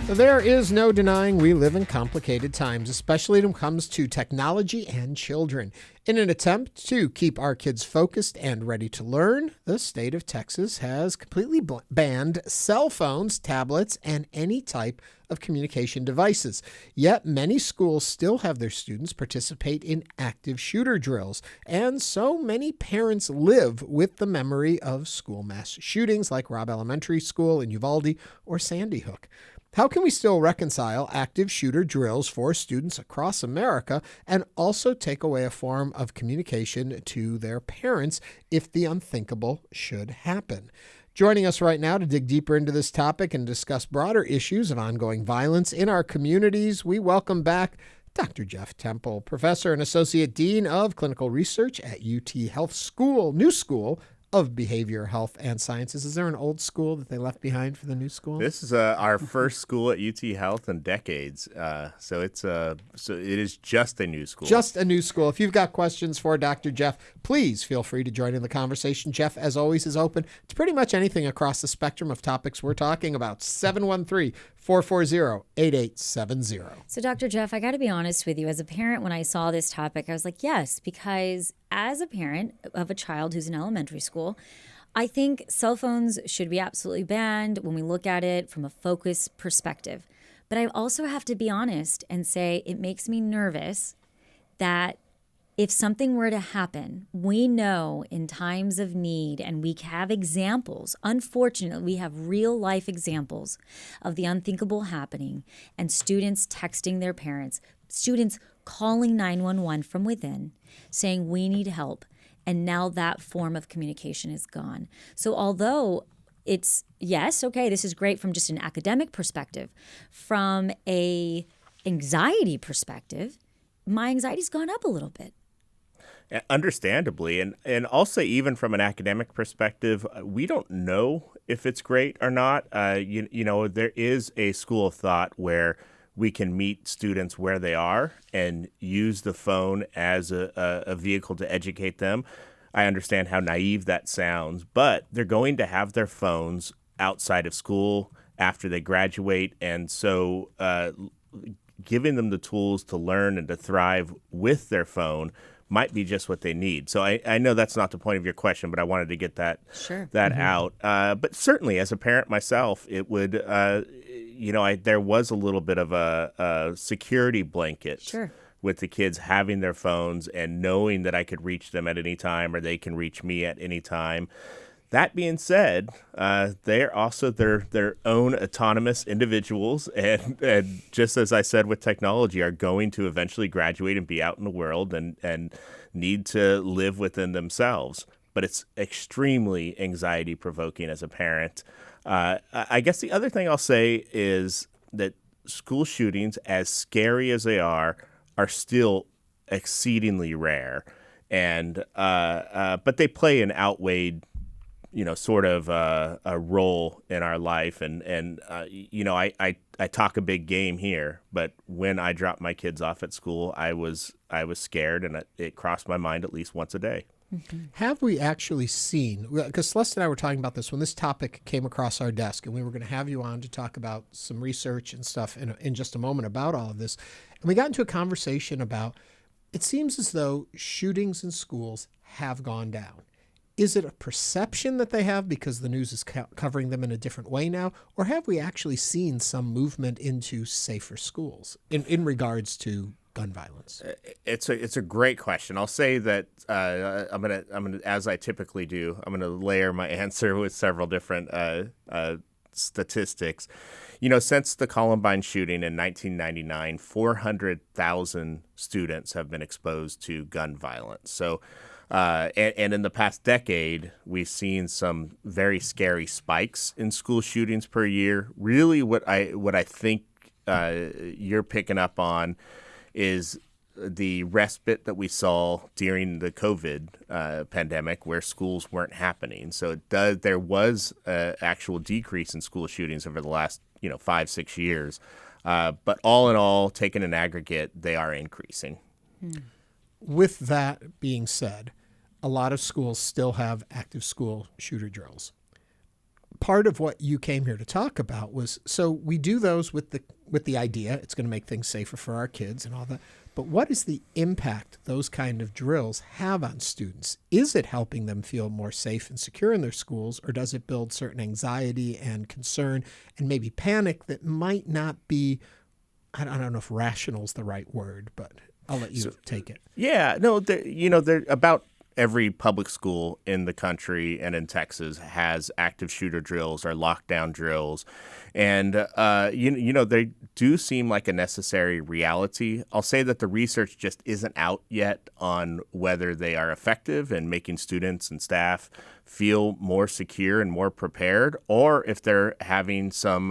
There is no denying we live in complicated times, especially when it comes to technology and children. In an attempt to keep our kids focused and ready to learn, the state of Texas has completely banned cell phones, tablets, and any type of communication devices. Yet many schools still have their students participate in active shooter drills, and so many parents live with the memory of school mass shootings like Robb Elementary School in Uvalde or Sandy Hook. How can we still reconcile active shooter drills for students across America and also take away a form of communication to their parents if the unthinkable should happen? Joining us right now to dig deeper into this topic and discuss broader issues of ongoing violence in our communities, we welcome back Dr. Jeff Temple, Professor and Associate Dean of Clinical Research at UTHealth New School of Behavioral Health and Sciences. Is there an old school that they left behind for the new school? This is our first school at UTHealth in decades, so it is just a new school. Just a new school. If you've got questions for Dr. Jeff, please feel free to join in the conversation. Jeff, as always, is open to pretty much anything across the spectrum of topics we're talking about. 713-440-8870. So, Dr. Jeff, I got to be honest with you. As a parent, when I saw this topic, I was like, yes, because as a parent of a child who's in elementary school, I think cell phones should be absolutely banned when we look at it from a focus perspective. But I also have to be honest and say it makes me nervous that if something were to happen, we know in times of need, and we have examples, unfortunately, we have real life examples of the unthinkable happening and students texting their parents, students calling 911 from within, saying we need help. And now that form of communication is gone. So although it's, yes, okay, this is great from just an academic perspective, from a anxiety perspective, my anxiety's gone up a little bit. Understandably, and also even from an academic perspective, we don't know if it's great or not. You know, there is a school of thought where we can meet students where they are and use the phone as a vehicle to educate them. I understand how naive that sounds, but they're going to have their phones outside of school after they graduate, and so giving them the tools to learn and to thrive with their phone might be just what they need. So I know that's not the point of your question, but I wanted to get that out. But certainly, as a parent myself, it would, there was a little bit of a security blanket with the kids having their phones and knowing that I could reach them at any time or they can reach me at any time. That being said, they're also their own autonomous individuals, and just as I said with technology, are going to eventually graduate and be out in the world and need to live within themselves. But it's extremely anxiety-provoking as a parent. I guess the other thing I'll say is that school shootings, as scary as they are still exceedingly rare, and but they play an outweighed sort of a role in our life. And I talk a big game here, but when I dropped my kids off at school, I was scared, and it crossed my mind at least once a day. Mm-hmm. Have we actually seen, because Celeste and I were talking about this when this topic came across our desk, and we were going to have you on to talk about some research and stuff in just a moment about all of this. And we got into a conversation about, it seems as though shootings in schools have gone down. Is it a perception that they have because the news is covering them in a different way now? Or have we actually seen some movement into safer schools in regards to gun violence? It's a great question. I'll say that I'm gonna as I typically do, I'm gonna layer my answer with several different statistics. Since the Columbine shooting in 1999, 400,000 students have been exposed to gun violence. So. And in the past decade, we've seen some very scary spikes in school shootings per year. Really, what I think you're picking up on is the respite that we saw during the COVID pandemic, where schools weren't happening. So there was an actual decrease in school shootings over the last 5-6 years. But all in all, taken in aggregate, they are increasing. With that being said, a lot of schools still have active school shooter drills. part of what you came here to talk about was, so we do those with the idea it's going to make things safer for our kids and all that. But what is the impact those kind of drills have on students? Is it helping them feel more safe and secure in their schools, or does it build certain anxiety and concern and maybe panic that might not be, I don't know if rational is the right word, but I'll let you take it. Yeah, no, they're about every public school in the country and in Texas has active shooter drills or lockdown drills. And, they do seem like a necessary reality. I'll say that the research just isn't out yet on whether they are effective in making students and staff feel more secure and more prepared, or if they're having some,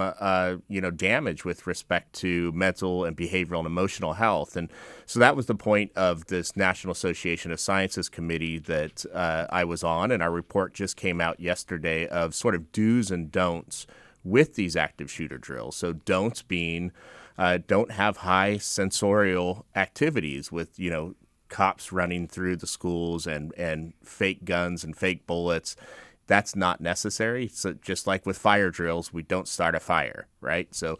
damage with respect to mental and behavioral and emotional health. And so that was the point of this National Association of Sciences committee that I was on, and our report just came out yesterday of sort of do's and don'ts with these active shooter drills. So don'ts being don't have high sensorial activities with, cops running through the schools and fake guns and fake bullets. That's not necessary. So just like with fire drills, we don't start a fire, right? So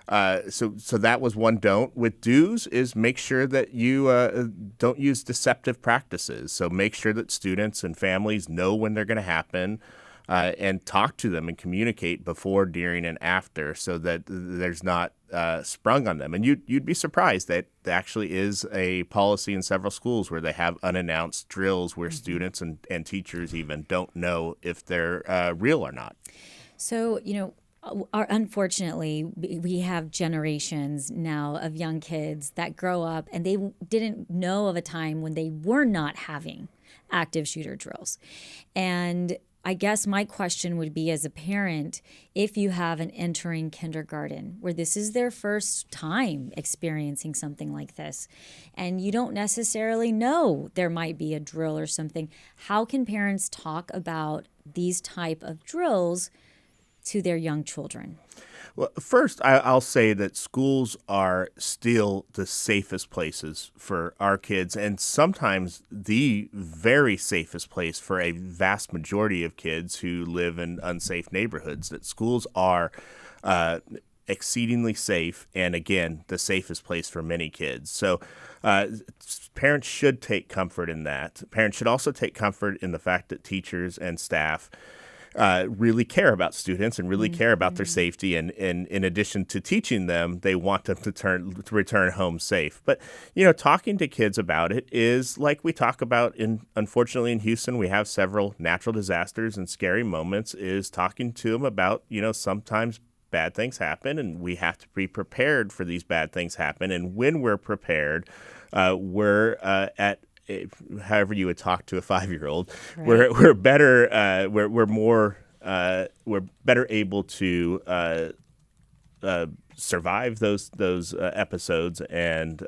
that was one don't. With do's is make sure that you don't use deceptive practices. So make sure that students and families know when they're going to happen, and talk to them and communicate before, during, and after, so that there's not sprung on them. And you'd be surprised that there actually is a policy in several schools where they have unannounced drills where students and teachers even don't know if they're real or not. So, unfortunately, we have generations now of young kids that grow up and they didn't know of a time when they were not having active shooter drills. And I guess my question would be, as a parent, if you have an entering kindergarten where this is their first time experiencing something like this, and you don't necessarily know there might be a drill or something, how can parents talk about these type of drills to their young children? Well, first, I'll say that schools are still the safest places for our kids, and sometimes the very safest place for a vast majority of kids who live in unsafe neighborhoods. That schools are exceedingly safe, and again, the safest place for many kids. So parents should take comfort in that. Parents should also take comfort in the fact that teachers and staff really care about students and really care about their safety. And in addition to teaching them, they want them to return home safe. But, talking to kids about it is like we talk about unfortunately in Houston, we have several natural disasters and scary moments, is talking to them about, sometimes bad things happen and we have to be prepared for these bad things happen. And when we're prepared, we're at however you would talk to a 5-year-old, right. we're better, we're better able to survive those episodes and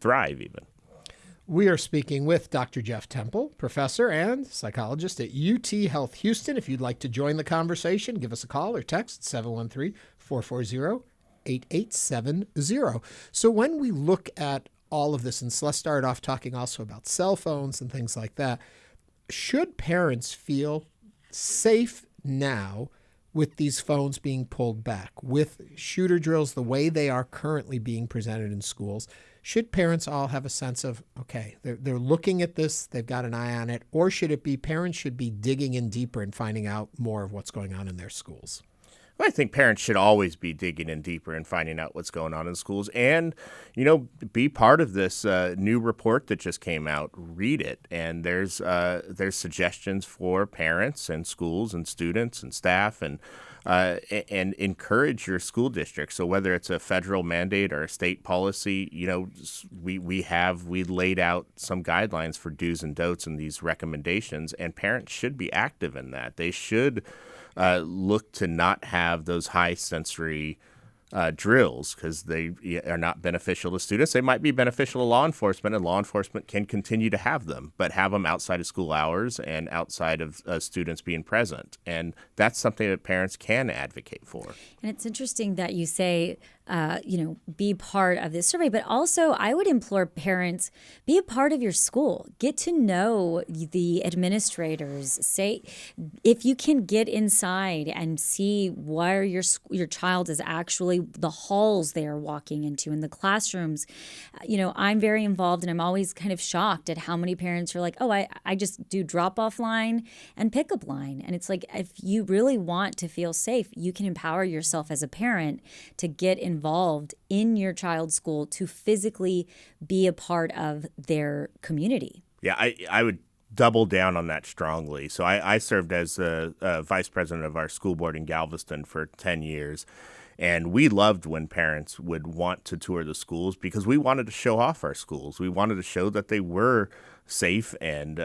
thrive even. We are speaking with Dr. Jeff Temple, professor and psychologist at UTHealth Houston. If you'd like to join the conversation, give us a call or text 713-440-8870. So when we look at all of this, and let's start off talking also about cell phones and things like that, should parents feel safe now with these phones being pulled back, with shooter drills the way they are currently being presented in schools? Should parents all have a sense of, okay, they're looking at this, they've got an eye on it, or should it be parents should be digging in deeper and finding out more of what's going on in their schools? Well, I think parents should always be digging in deeper and finding out what's going on in schools and, be part of this new report that just came out. Read it. And there's suggestions for parents and schools and students and staff and encourage your school district. So whether it's a federal mandate or a state policy, we laid out some guidelines for do's and don'ts in these recommendations, and parents should be active in that. They should look to not have those high sensory drills because they are not beneficial to students. They might be beneficial to law enforcement, and law enforcement can continue to have them, but have them outside of school hours and outside of students being present. And that's something that parents can advocate for. And it's interesting that you say, be part of this survey, but also I would implore parents, be a part of your school. Get to know the administrators. Say, if you can get inside and see where your child is actually, the halls they are walking into in the classrooms. I'm very involved, and I'm always kind of shocked at how many parents are like, oh, I just do drop-off line and pickup line. And it's like, if you really want to feel safe, you can empower yourself as a parent to get involved in your child's school, to physically be a part of their community. Yeah, I would double down on that strongly. So I served as a vice president of our school board in Galveston for 10 years. And we loved when parents would want to tour the schools because we wanted to show off our schools. We wanted to show that they were safe and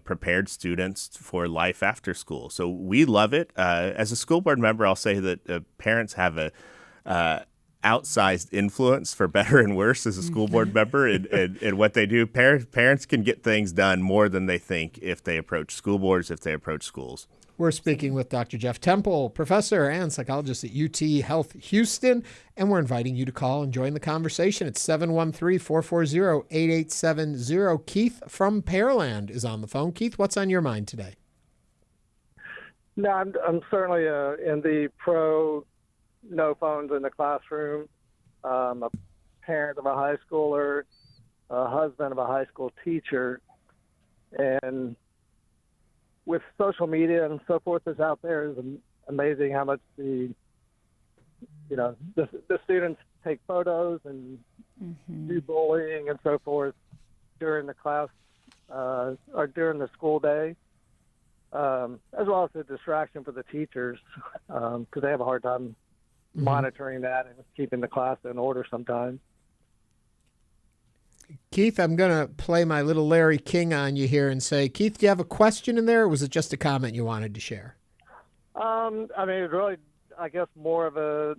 prepared students for life after school. So we love it. As a school board member, I'll say that parents have a outsized influence, for better and worse, as a school board member in what they do. Parents can get things done more than they think if they approach school boards, if they approach schools. We're speaking with Dr. Jeff Temple, professor and psychologist at UTHealth Houston, and we're inviting you to call and join the conversation. It's 713-440-8870. Keith from Pearland is on the phone. Keith, what's on your mind today? No, I'm certainly in the pro no phones in the classroom. A parent of a high schooler, a husband of a high school teacher, and with social media and so forth is out there, is amazing how much the students take photos and do bullying and so forth during the class or during the school day, as well as a distraction for the teachers because they have a hard time monitoring that and keeping the class in order sometimes. Keith, I'm going to play my little Larry King on you here and say, Keith, do you have a question in there, or was it just a comment you wanted to share? It's really, I guess, more of a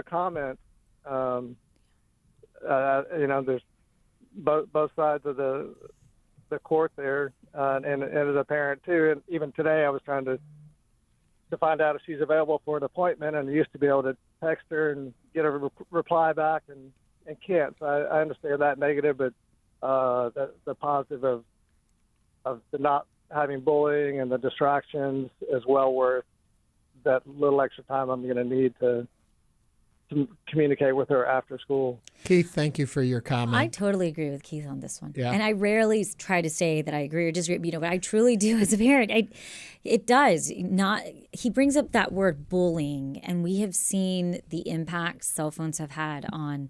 comment. There's both sides of the court there, and as a parent too. And even today, I was trying to find out if she's available for an appointment, and I used to be able to text her and get a reply back, and can't. So I understand that negative, but the positive of the not having bullying and the distractions is well worth that little extra time I'm going to need to communicate with her after school. Keith, thank you for your comment. I totally agree with Keith on this one. Yeah. And I rarely try to say that I agree or disagree, but I truly do as a parent. It does not. He brings up that word bullying, and we have seen the impact cell phones have had on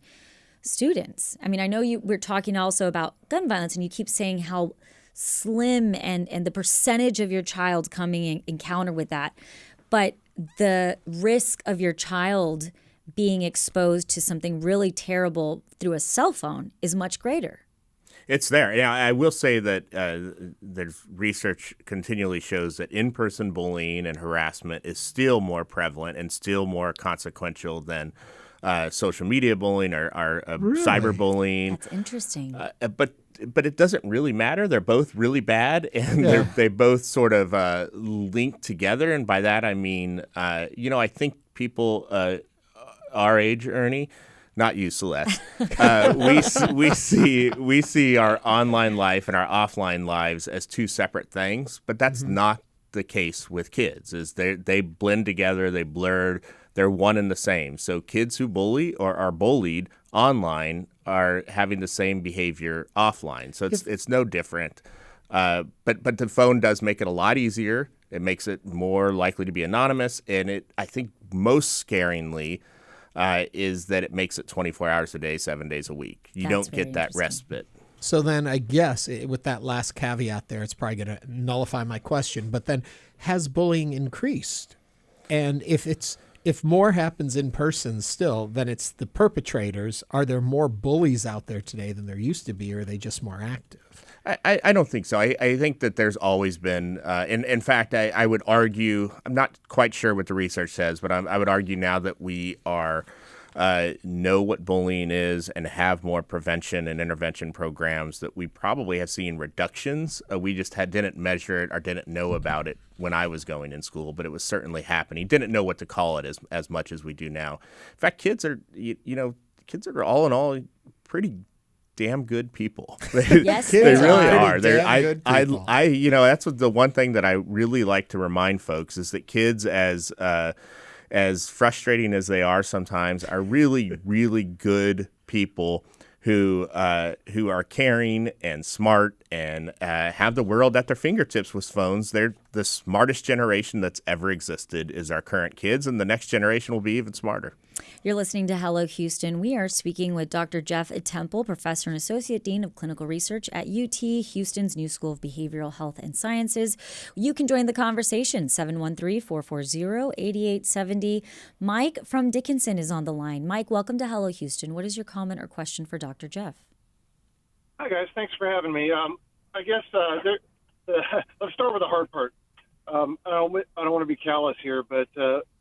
students. I mean, I know we're talking also about gun violence, and you keep saying how slim and the percentage of your child coming in encounter with that. But the risk of your child being exposed to something really terrible through a cell phone is much greater. It's there. Yeah, I will say that there's research continually shows that in-person bullying and harassment is still more prevalent and still more consequential than social media bullying or Really? cyberbullying. That's interesting. But it doesn't really matter. They're both really bad, and they both sort of link together. And by that I mean, I think people our age, Ernie, not you, Celeste. We see our online life and our offline lives as two separate things, but that's not the case with kids. Is they blend together, they blur, they're one and the same. So kids who bully or are bullied online are having the same behavior offline. So it's no different. But the phone does make it a lot easier. It makes it more likely to be anonymous, and I think most scaringly is that it makes it 24 hours a day, 7 days a week. You That's don't get that respite. So then I guess with that last caveat there, it's probably going to nullify my question. But then has bullying increased? And if it's If more happens in person still, then it's the perpetrators. Are there more bullies out there today than there used to be, or are they just more active? I don't think so. I think that there's always been, in fact, I would argue, I'm not quite sure what the research says, but I would argue now that we are know what bullying is and have more prevention and intervention programs, that we probably have seen reductions. We just didn't measure it or didn't know about it when I was going in school, but it was certainly happening. Didn't know what to call it as much as we do now. In fact, kids are all in all pretty damn good people. Yes, they really are. They're That's what the one thing that I really like to remind folks is that kids, as frustrating as they are sometimes, are really, really good people who are caring and smart and have the world at their fingertips with phones. They're the smartest generation that's ever existed is our current kids, and the next generation will be even smarter. You're listening to Hello Houston. We are speaking with Dr. Jeff Temple, Professor and Associate Dean of Clinical Research at UT Houston's New School of Behavioral Health and Sciences. You can join the conversation, 713-440-8870. Mike from Dickinson is on the line. Mike, welcome to Hello Houston. What is your comment or question for Dr. Jeff? Hi, guys. Thanks for having me. I guess let's start with the hard part. I don't want to be callous here, but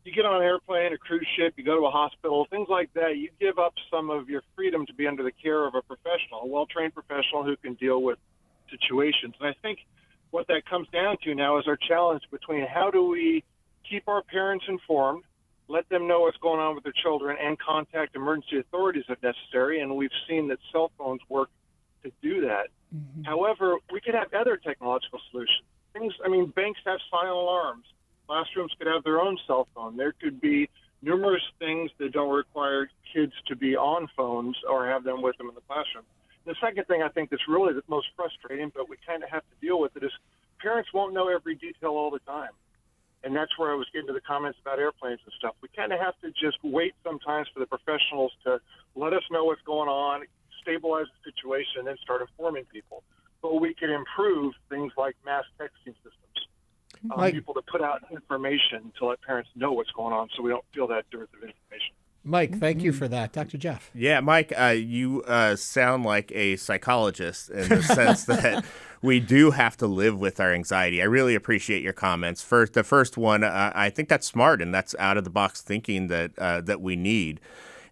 you get on an airplane, a cruise ship, you go to a hospital, things like that. You give up some of your freedom to be under the care of a professional, a well-trained professional who can deal with situations. And I think what that comes down to now is our challenge between how do we keep our parents informed, let them know what's going on with their children, and contact emergency authorities if necessary. And we've seen that cell phones work to do that. Mm-hmm. However, we could have other technological solutions. Banks have silent alarms. Classrooms could have their own cell phone. There could be numerous things that don't require kids to be on phones or have them with them in the classroom. The second thing I think that's really the most frustrating, but we kind of have to deal with it, is parents won't know every detail all the time. And that's where I was getting to the comments about airplanes and stuff. We kind of have to just wait sometimes for the professionals to let us know what's going on, stabilize the situation, and then start informing people. But we can improve things like mass texting systems. People to put out information to let parents know what's going on so we don't feel that dearth of information. Mike, thank you for that. Dr. Jeff. Yeah, Mike, you sound like a psychologist in the sense that we do have to live with our anxiety. I really appreciate your comments. The first one, I think that's smart, and that's out-of-the-box thinking that we need.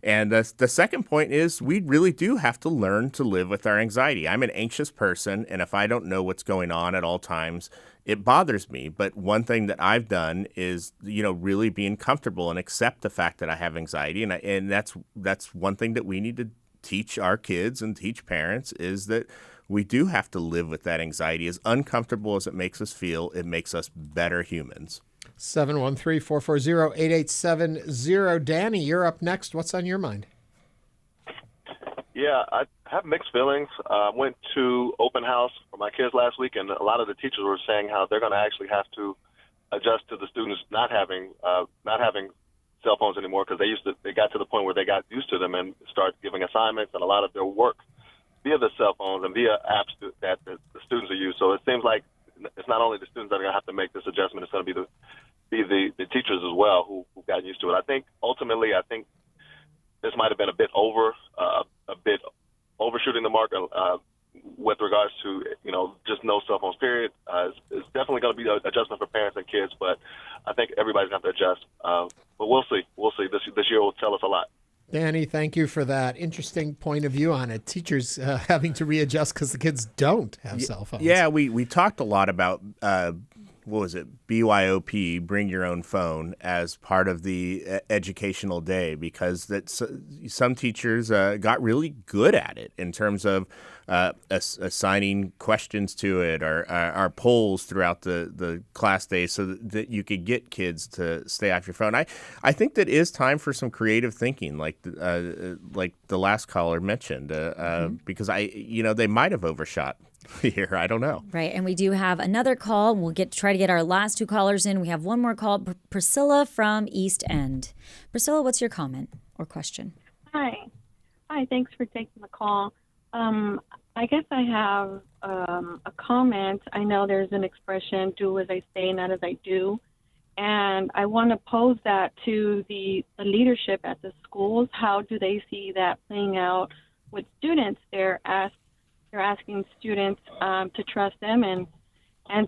And the second point is we really do have to learn to live with our anxiety. I'm an anxious person, and if I don't know what's going on at all times, it bothers me. But one thing that I've done is, really being comfortable and accept the fact that I have anxiety. And that's one thing that we need to teach our kids and teach parents, is that we do have to live with that anxiety. As uncomfortable as it makes us feel, it makes us better humans. 713-440-8870. Danny, you're up next. What's on your mind? Yeah, I have mixed feelings. I went to open house for my kids last week, and a lot of the teachers were saying how they're going to actually have to adjust to the students not having cell phones anymore, because they got to the point where they got used to them and started giving assignments and a lot of their work via the cell phones and via apps that the students are using. So it seems like it's not only the students that are going to have to make this adjustment; it's going to be the teachers as well who got used to it. I think ultimately, this might have been a bit overshooting the mark with regards to just no cell phones. Period. It's definitely going to be an adjustment for parents and kids, but I think everybody's going to have to adjust. But we'll see. This year will tell us a lot. Danny, thank you for that interesting point of view on it. Teachers having to readjust because the kids don't have cell phones. Yeah, we talked a lot about BYOP, bring your own phone, as part of the educational day, because some teachers got really good at it in terms of assigning questions to it or polls throughout the class day so that you could get kids to stay off your phone. I think that is time for some creative thinking, like the last caller mentioned, because they might have overshot here. I don't know. Right. And we do have another call. We'll try to get our last two callers in. We have one more call. Priscilla from East End. Priscilla, what's your comment or question? Hi. Thanks for taking the call. I guess I have a comment. I know there's an expression, do as I say, not as I do. And I want to pose that to the leadership at the schools. How do they see that playing out with students? They're asking students to trust them and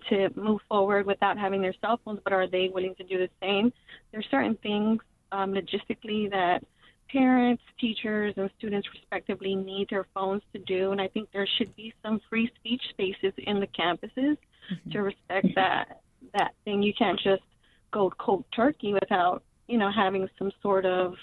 to move forward without having their cell phones, but are they willing to do the same? There's certain things logistically that parents, teachers, and students respectively need their phones to do, and I think there should be some free speech spaces in the campuses to respect that thing. You can't just go cold turkey without, having some sort of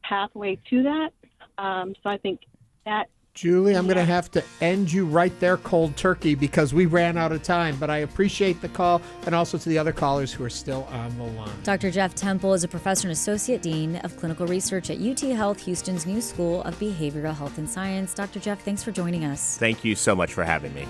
pathway to that. So I think that. Julie, I'm going to have to end you right there cold turkey because we ran out of time, but I appreciate the call, and also to the other callers who are still on the line. Dr. Jeff Temple is a professor and associate dean of clinical research at UTHealth, Houston's new School of Behavioral Health and Science. Dr. Jeff, thanks for joining us. Thank you so much for having me.